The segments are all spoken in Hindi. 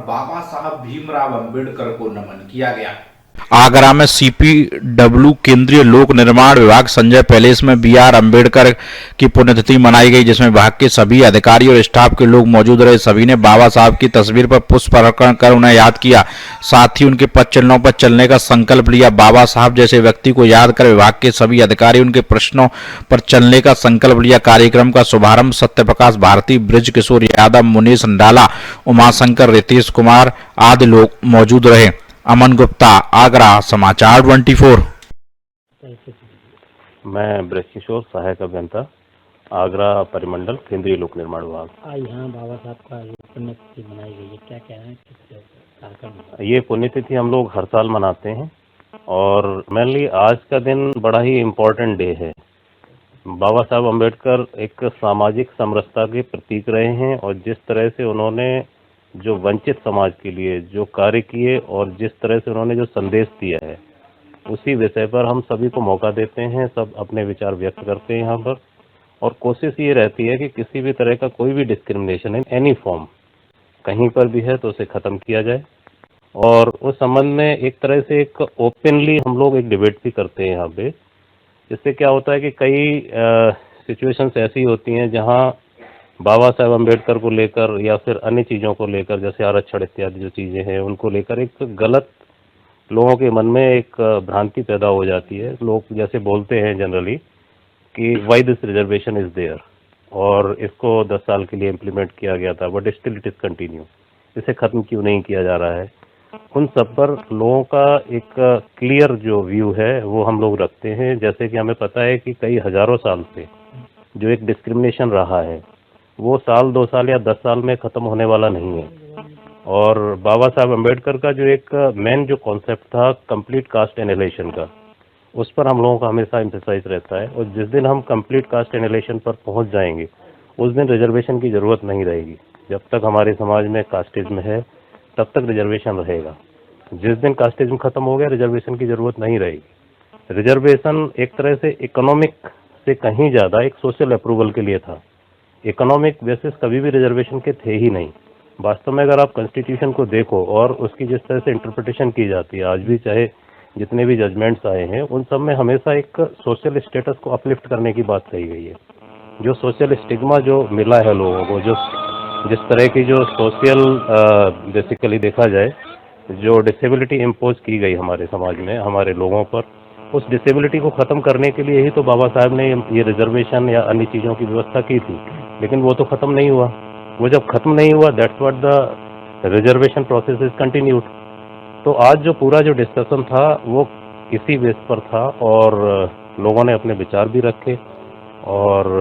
बाबा साहब भीमराव अंबेडकर को नमन किया गया। आगरा में सीपीडब्ल्यू केंद्रीय लोक निर्माण विभाग संजय पैलेस में बी.आर. अंबेडकर की पुण्यतिथि मनाई गई, जिसमें विभाग के सभी अधिकारी और स्टाफ के लोग मौजूद रहे। सभी ने बाबा साहब की तस्वीर पर पुष्प अर्पण कर उन्हें याद किया, साथ ही उनके पद चिन्हों पर चलने का संकल्प लिया। बाबा साहब जैसे व्यक्ति को याद कर विभाग के सभी अधिकारी उनके प्रश्नों पर चलने का संकल्प लिया। कार्यक्रम का शुभारंभ सत्यप्रकाश भारती, ब्रिज किशोर यादव, मुनीश अंडाला, उमाशंकर, रितेश कुमार आदि लोग मौजूद रहे। अमन गुप्ता, आगरा समाचार 24। मैं ब्रिज किशोर, सहायक अभियंता, आगरा परिमंडल, केंद्रीय लोक निर्माण विभाग। यहाँ बाबा साहब का पुण्यतिथि मनाई गई है, क्या कहना है किस कार्यक्रम? ये पुण्यतिथि हम लोग हर साल मनाते हैं और मेनली आज का दिन बड़ा ही इम्पोर्टेंट डे है। बाबा साहब अम्बेडकर एक सामाजिक समरसता के प्रतीक रहे हैं और जिस तरह से उन्होंने जो वंचित समाज के लिए जो कार्य किए और जिस तरह से उन्होंने जो संदेश दिया है, उसी विषय पर हम सभी को मौका देते हैं, सब अपने विचार व्यक्त करते हैं यहाँ पर। और कोशिश ये रहती है कि किसी भी तरह का कोई भी डिस्क्रिमिनेशन इन एनी फॉर्म कहीं पर भी है तो उसे ख़त्म किया जाए। और उस संबंध में एक तरह से एक ओपनली हम लोग एक डिबेट भी करते हैं यहाँ पे। इससे क्या होता है कि कई सिचुएशंस ऐसी होती हैं जहाँ बाबा साहब अम्बेडकर को लेकर या फिर अन्य चीज़ों को लेकर, जैसे आरक्षण इत्यादि जो चीज़ें हैं, उनको लेकर एक गलत लोगों के मन में एक भ्रांति पैदा हो जाती है। लोग जैसे बोलते हैं जनरली कि why this reservation is there, और इसको 10 साल के लिए इम्प्लीमेंट किया गया था but still it is continue, इसे ख़त्म क्यों नहीं किया जा रहा है। उन सब पर लोगों का एक क्लियर जो व्यू है वो हम लोग रखते हैं। जैसे कि हमें पता है कि कई हज़ारों साल से जो एक डिस्क्रिमिनेशन रहा है वो साल 2 साल या 10 साल में ख़त्म होने वाला नहीं है। और बाबा साहब अम्बेडकर का जो एक मेन जो कॉन्सेप्ट था कंप्लीट कास्ट एनालिसिस का, उस पर हम लोगों का हमेशा एम्फेसाइज रहता है। और जिस दिन हम कंप्लीट कास्ट एनालिसिस पर पहुंच जाएंगे उस दिन रिजर्वेशन की ज़रूरत नहीं रहेगी। जब तक हमारे समाज में कास्टिज्म है तब तक रिजर्वेशन रहेगा। जिस दिन कास्टिज्म खत्म हो गया रिजर्वेशन की ज़रूरत नहीं रहेगी। रिजर्वेशन एक तरह से इकोनॉमिक से कहीं ज़्यादा एक सोशल अप्रूवल के लिए था। इकोनॉमिक बेसिस कभी भी रिजर्वेशन के थे ही नहीं। वास्तव में अगर आप कॉन्स्टिट्यूशन को देखो और उसकी जिस तरह से इंटरप्रिटेशन की जाती है आज भी, चाहे जितने भी जजमेंट्स आए हैं उन सब में हमेशा एक सोशल स्टेटस को अपलिफ्ट करने की बात कही गई है। जो सोशल स्टिग्मा जो मिला है लोगों को, जो जिस तरह की जो सोशल बेसिकली देखा जाए जो डिसेबिलिटी इम्पोज की गई हमारे समाज में हमारे लोगों पर, उस डिसेबिलिटी को ख़त्म करने के लिए ही तो बाबा साहब ने ये रिजर्वेशन या अन्य चीज़ों की व्यवस्था की थी। लेकिन वो तो ख़त्म नहीं हुआ। वो जब ख़त्म नहीं हुआ, that's what the reservation process is continued. तो आज जो पूरा जो डिस्कशन था वो इसी बेस पर था और लोगों ने अपने विचार भी रखे और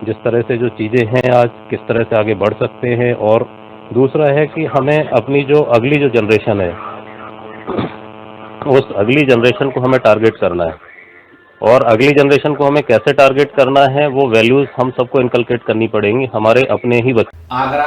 जिस तरह से जो चीज़ें हैं आज किस तरह से आगे बढ़ सकते हैं। और दूसरा है कि हमें अपनी जो अगली जो जनरेशन है उस अगली जनरेशन को हमें टारगेट करना है। और अगली जनरेशन को हमें कैसे टारगेट करना है वो वैल्यूज़ हम सबको इनकलकेट करनी पड़ेंगी हमारे अपने ही बच्चे। आगरा